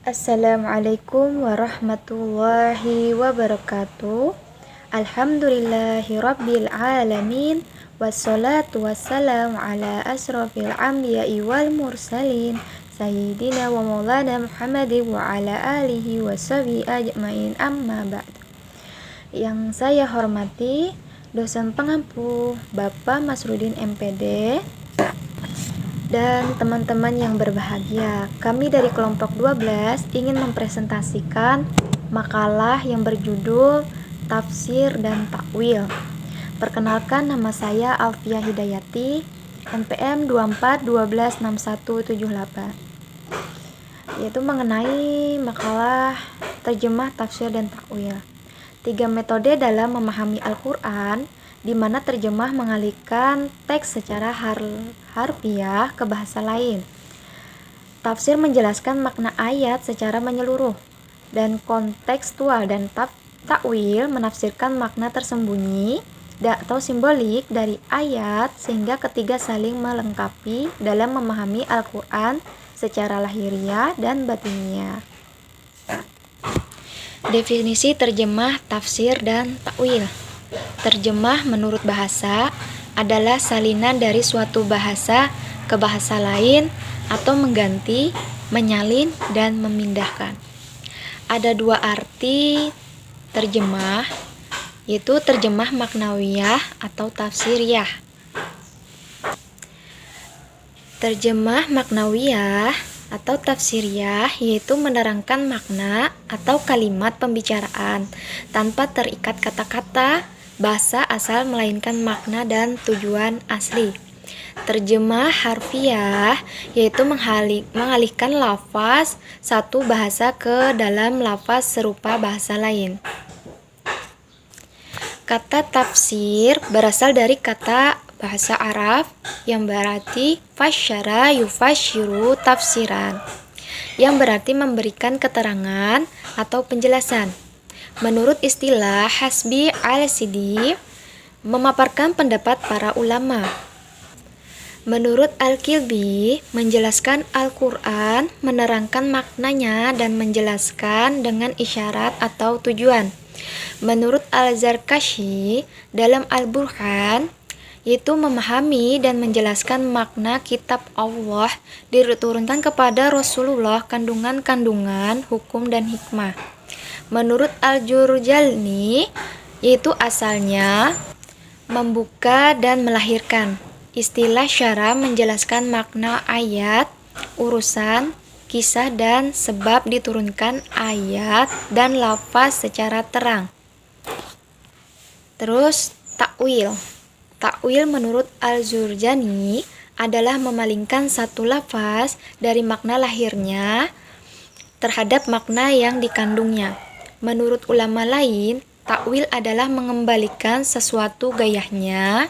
Assalamualaikum warahmatullahi wabarakatuh. Alhamdulillahi rabbil alamin. Wassalatu wassalamu ala asrafil anbiya'i wal mursalin Sayyidina wa maulana Muhammadin wa ala alihi wa sahbihi ajma'in, amma ba'd. Yang saya hormati dosen pengampu Bapak Masrudin MPD dan teman-teman yang berbahagia. Kami dari kelompok 12 ingin mempresentasikan makalah yang berjudul Tafsir dan Takwil. Perkenalkan, nama saya Alfiah Hidayati, NPM 24126178, yaitu mengenai makalah terjemah, tafsir, dan takwil. 3 metode dalam memahami Al-Quran, di mana terjemah mengalihkan teks secara harfiah ke bahasa lain. Tafsir menjelaskan makna ayat secara menyeluruh dan kontekstual, dan takwil menafsirkan makna tersembunyi atau simbolik dari ayat, sehingga ketiga saling melengkapi dalam memahami Al-Quran secara lahiriah dan batiniah. Definisi terjemah, tafsir, dan takwil. Terjemah menurut bahasa adalah salinan dari suatu bahasa ke bahasa lain atau mengganti, menyalin, dan memindahkan. Ada 2 arti terjemah, yaitu terjemah maknawiyah atau tafsiriyah. Terjemah maknawiyah atau tafsiriyah yaitu menerangkan makna atau kalimat pembicaraan tanpa terikat kata-kata bahasa asal, melainkan makna dan tujuan asli. Terjemah harfiah yaitu mengalihkan lafaz satu bahasa ke dalam lafaz serupa bahasa lain. Kata tafsir berasal dari kata bahasa Arab yang berarti fasyara yufasyiru tafsiran, yang berarti memberikan keterangan atau penjelasan. Menurut istilah Hasbi al-Sidi, memaparkan pendapat para ulama. Menurut Al-Kilbi, menjelaskan Al-Quran, menerangkan maknanya dan menjelaskan dengan isyarat atau tujuan. Menurut Al-Zarkashi, dalam Al-Burhan, yaitu memahami dan menjelaskan makna kitab Allah diturunkan kepada Rasulullah, kandungan-kandungan hukum dan hikmah. Menurut Al-Jurjalni, yaitu asalnya membuka dan melahirkan. Istilah syara menjelaskan makna ayat, urusan, kisah, dan sebab diturunkan ayat dan lafaz secara terang. Terus takwil. Takwil menurut Al-Jurjani adalah memalingkan satu lafaz dari makna lahirnya terhadap makna yang dikandungnya. Menurut ulama lain, takwil adalah mengembalikan sesuatu gayahnya,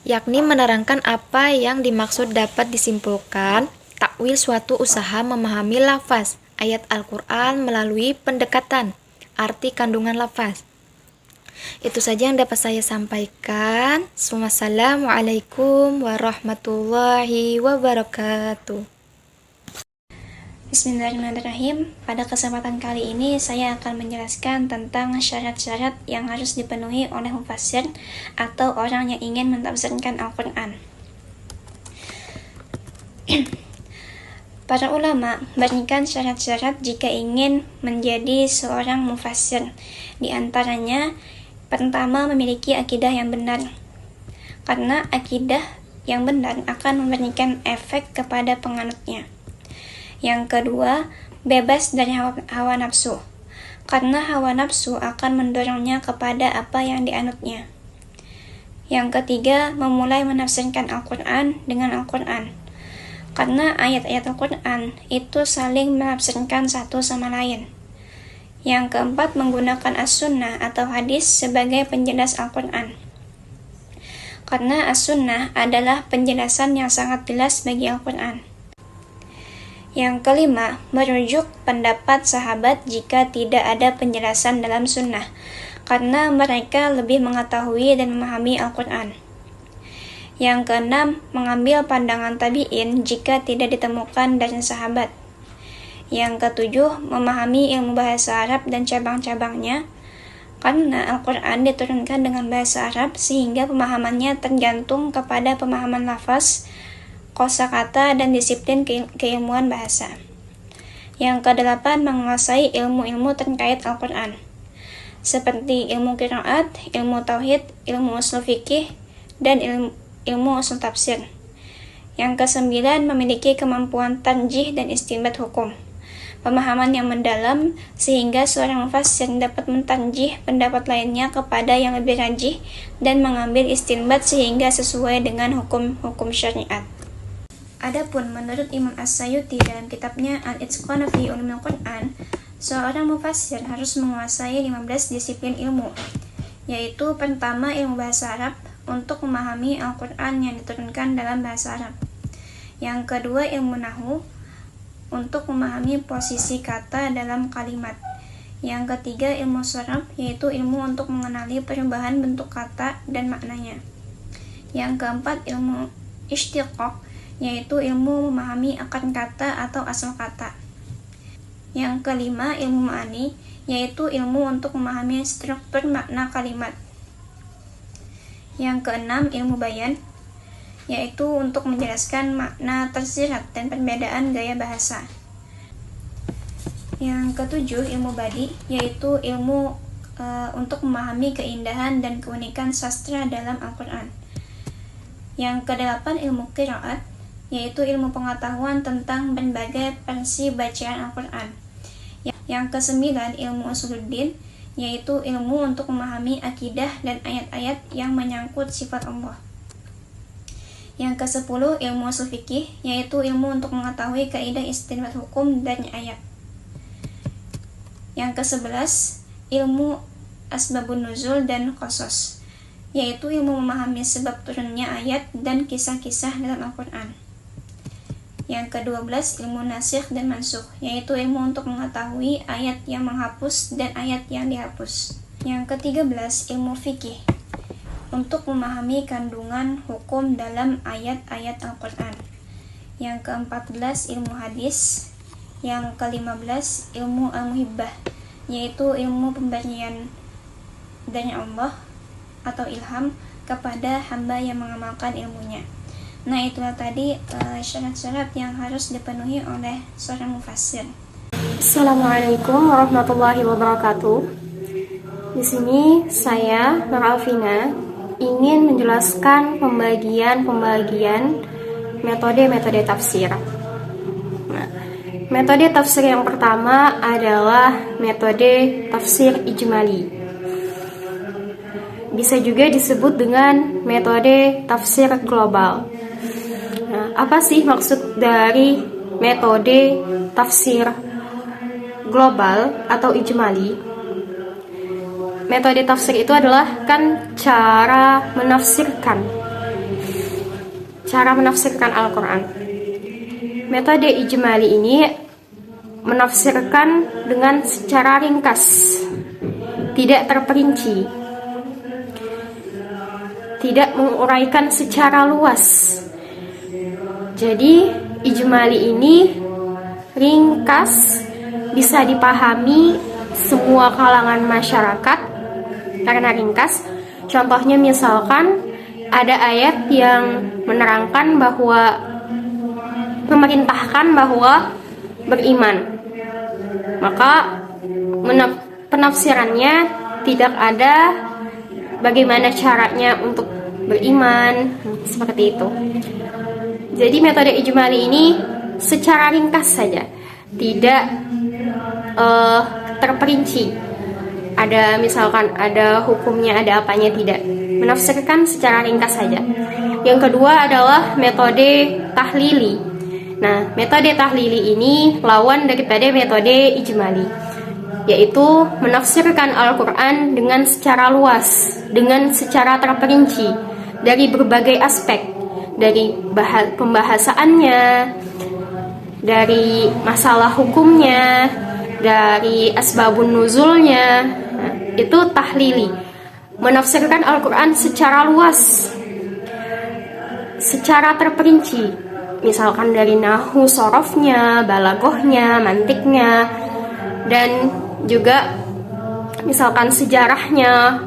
yakni menerangkan apa yang dimaksud. Dapat disimpulkan, takwil suatu usaha memahami lafaz ayat Al-Quran melalui pendekatan arti kandungan lafaz. Itu saja yang dapat saya sampaikan. Wassalamualaikum warahmatullahi wabarakatuh. Bismillahirrahmanirrahim. Pada kesempatan kali ini saya akan menjelaskan tentang syarat-syarat yang harus dipenuhi oleh mufassir atau orang yang ingin mentafsirkan Al-Quran. Para ulama memberikan syarat-syarat jika ingin menjadi seorang mufassir. Di antaranya, pertama, memiliki akidah yang benar, karena akidah yang benar akan memberikan efek kepada penganutnya. Yang kedua, bebas dari hawa nafsu, karena hawa nafsu akan mendorongnya kepada apa yang dianutnya. Yang ketiga, memulai menafsirkan Al-Quran dengan Al-Quran, karena ayat-ayat Al-Quran itu saling menafsirkan satu sama lain. Yang keempat, menggunakan as-sunnah atau hadis sebagai penjelas Al-Quran, karena as-sunnah adalah penjelasan yang sangat jelas bagi Al-Quran. Yang kelima, merujuk pendapat sahabat jika tidak ada penjelasan dalam sunnah, karena mereka lebih mengetahui dan memahami Al-Quran. Yang keenam, mengambil pandangan tabi'in jika tidak ditemukan dari sahabat. Yang ketujuh, memahami ilmu bahasa Arab dan cabang-cabangnya, karena Al-Quran diturunkan dengan bahasa Arab sehingga pemahamannya tergantung kepada pemahaman lafaz, kosakata, dan disiplin keilmuan bahasa. Yang kedelapan, menguasai ilmu-ilmu terkait Al-Quran, seperti ilmu qiraat, ilmu tauhid, ilmu usul fikih, dan ilmu usul tafsir. Yang kesembilan, memiliki kemampuan tarjih dan istinbat hukum, pemahaman yang mendalam sehingga seorang mufassir dapat mentarjih pendapat lainnya kepada yang lebih rajih dan mengambil istinbat sehingga sesuai dengan hukum-hukum syariat. Adapun menurut Imam As-Sayuti dalam kitabnya Al-Itqan fi Ulumil Quran, seorang mufassir harus menguasai 15 disiplin ilmu, yaitu pertama ilmu bahasa Arab untuk memahami Al-Quran yang diturunkan dalam bahasa Arab. Yang kedua ilmu nahwu untuk memahami posisi kata dalam kalimat. Yang ketiga ilmu sharaf, yaitu ilmu untuk mengenali perubahan bentuk kata dan maknanya. Yang keempat ilmu istiqaq, yaitu ilmu memahami akar kata atau asal kata. Yang kelima ilmu ma'ani, yaitu ilmu untuk memahami struktur makna kalimat. Yang keenam ilmu bayan, yaitu untuk menjelaskan makna tersirat dan perbedaan gaya bahasa. Yang ketujuh ilmu badi, yaitu ilmu untuk memahami keindahan dan keunikan sastra dalam Al-Quran. Yang kedelapan ilmu qiraat, yaitu ilmu pengetahuan tentang berbagai versi bacaan Al-Quran. Yang kesembilan ilmu usuluddin, yaitu ilmu untuk memahami akidah dan ayat-ayat yang menyangkut sifat Allah. Yang ke-10 ilmu usul fikih, yaitu ilmu untuk mengetahui kaidah istinbat hukum dan ayat. Yang ke-11 ilmu asbabun nuzul dan qasas, yaitu ilmu memahami sebab turunnya ayat dan kisah-kisah dalam Al-Quran. Yang ke-12 ilmu nasikh dan mansukh, yaitu ilmu untuk mengetahui ayat yang menghapus dan ayat yang dihapus. Yang ke-13 ilmu fikih, untuk memahami kandungan hukum dalam ayat-ayat Al-Quran. Yang ke-14 ilmu hadis. Yang ke-15 ilmu al-muhibbah, yaitu ilmu pemberian dari Allah atau ilham kepada hamba yang mengamalkan ilmunya. Nah, itulah tadi syarat-syarat yang harus dipenuhi oleh seorang mufassir. Assalamualaikum warahmatullahi wabarakatuh. Di sini saya Nur Alvina ingin menjelaskan pembagian metode-metode tafsir. Nah, metode tafsir yang pertama adalah metode tafsir ijmali. Bisa juga disebut dengan metode tafsir global. Nah, apa sih maksud dari metode tafsir global atau ijmali? Metode tafsir itu adalah kan cara menafsirkan Al-Quran. Metode ijmali ini menafsirkan dengan secara ringkas, tidak terperinci, tidak menguraikan secara luas. Jadi ijmali ini ringkas, bisa dipahami semua kalangan masyarakat karena ringkas. Contohnya misalkan ada ayat yang menerangkan bahwa memerintahkan bahwa beriman, maka penafsirannya tidak ada bagaimana caranya untuk beriman, seperti itu. Jadi metode ijmali ini secara ringkas saja, tidak terperinci. Ada misalkan ada hukumnya, ada apanya, tidak. Menafsirkan secara ringkas saja. Yang kedua adalah metode tahlili. Nah, metode tahlili ini lawan daripada metode ijmali, yaitu menafsirkan Al-Quran dengan secara luas, dengan secara terperinci, dari berbagai aspek, dari pembahasaannya, dari masalah hukumnya, dari asbabun nuzulnya. Itu tahlili, menafsirkan Al-Quran secara luas, secara terperinci, misalkan dari nahu sorofnya, balagohnya, mantiknya, dan juga misalkan sejarahnya,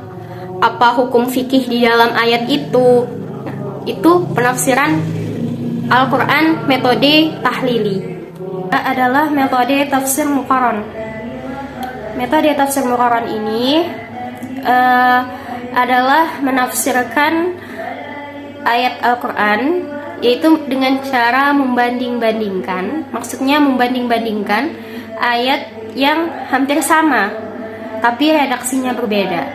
apa hukum fikih di dalam ayat itu. Nah, itu penafsiran Al-Quran metode tahlili. Adalah metode tafsir muqaron. Metode tafsir muqaron ini adalah menafsirkan ayat Al-Quran, yaitu dengan cara membanding-bandingkan. Maksudnya membanding-bandingkan ayat yang hampir sama, tapi redaksinya berbeda.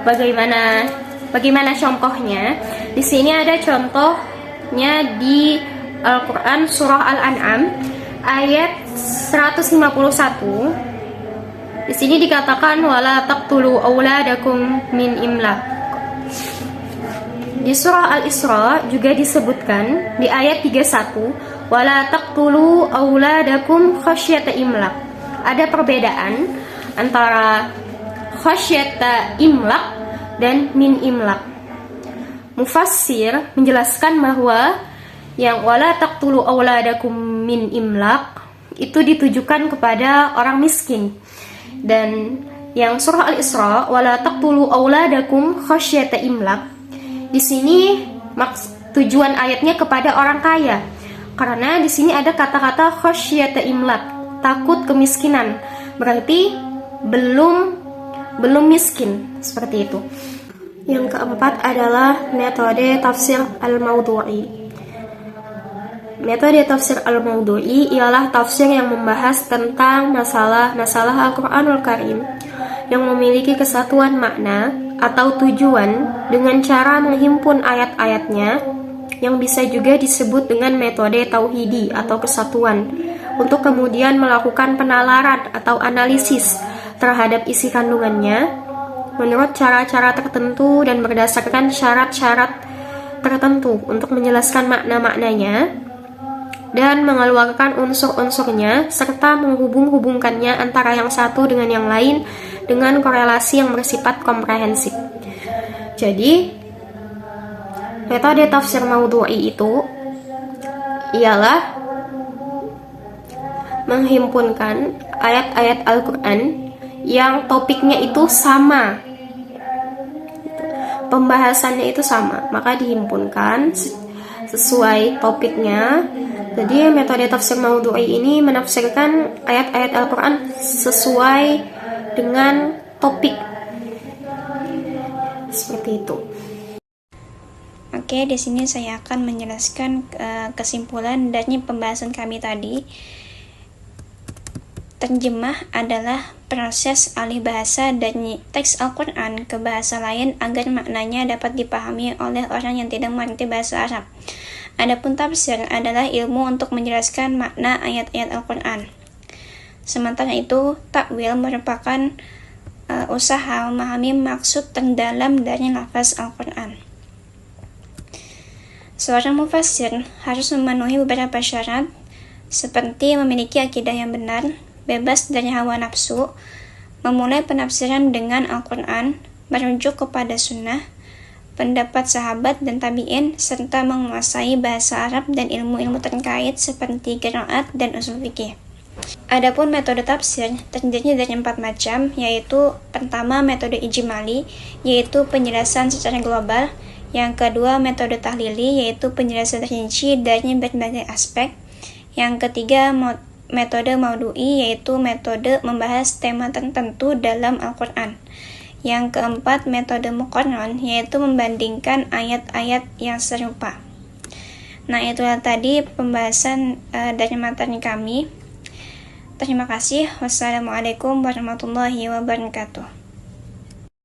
Bagaimana contohnya? Di sini ada contohnya di Al-Quran surah Al-An'am ayat 151. Di sini dikatakan wala taqtulu auladakum min imlaq. Di surah Al-Isra juga disebutkan di ayat 31 wala taqtulu auladakum khasyata imlaq. Ada perbedaan antara khasyata imlaq dan min imlaq. Mufassir menjelaskan bahwa yang wala taqtulu auladakum min imlaq itu ditujukan kepada orang miskin, dan yang surah Al-Isra wala taqtulu auladakum khasyata imlaq, di sini tujuan ayatnya kepada orang kaya, karena di sini ada kata-kata khasyata imlaq, takut kemiskinan, berarti belum miskin, seperti itu. Yang keempat adalah metode tafsir al-mawdu'i. Metode tafsir al-mawdu'i ialah tafsir yang membahas tentang masalah Al-Quranul Karim yang memiliki kesatuan makna atau tujuan dengan cara menghimpun ayat-ayatnya, yang bisa juga disebut dengan metode tauhidi atau kesatuan, untuk kemudian melakukan penalaran atau analisis terhadap isi kandungannya menurut cara-cara tertentu dan berdasarkan syarat-syarat tertentu untuk menjelaskan makna-maknanya dan mengeluarkan unsur-unsurnya serta menghubung-hubungkannya antara yang satu dengan yang lain dengan korelasi yang bersifat komprehensif. Jadi, metode tafsir maudhu'i itu ialah menghimpunkan ayat-ayat Al-Quran yang topiknya itu sama, pembahasannya itu sama, maka dihimpunkan sesuai topiknya. Jadi metode tafsir maudhu'i ini menafsirkan ayat-ayat Al-Quran sesuai dengan topik, seperti itu. Oke, di sini saya akan menjelaskan kesimpulan dari pembahasan kami tadi. Terjemah adalah proses alih bahasa dari teks Al-Quran ke bahasa lain agar maknanya dapat dipahami oleh orang yang tidak mengerti bahasa Arab. Adapun tafsir adalah ilmu untuk menjelaskan makna ayat-ayat Al-Quran. Sementara itu, takwil merupakan usaha memahami maksud terdalam dari lafaz Al-Quran. Seorang mufassir harus memenuhi beberapa syarat, seperti memiliki akidah yang benar, bebas dari hawa nafsu, memulai penafsiran dengan Al-Quran, merujuk kepada sunnah, pendapat sahabat dan tabi'in, serta menguasai bahasa Arab dan ilmu-ilmu terkait seperti qiraat dan usul fikih. Adapun metode tafsir terdiri dari 4 macam, yaitu pertama metode ijmali, yaitu penjelasan secara global. Yang kedua metode tahlili, yaitu penjelasan rinci dari berbagai aspek. Yang ketiga metode maudhu'i, yaitu metode membahas tema tertentu dalam Al-Quran. Yang keempat metode muqarron, yaitu membandingkan ayat-ayat yang serupa. Nah, itulah tadi pembahasan dari materi kami. Terima kasih. Wassalamualaikum warahmatullahi wabarakatuh.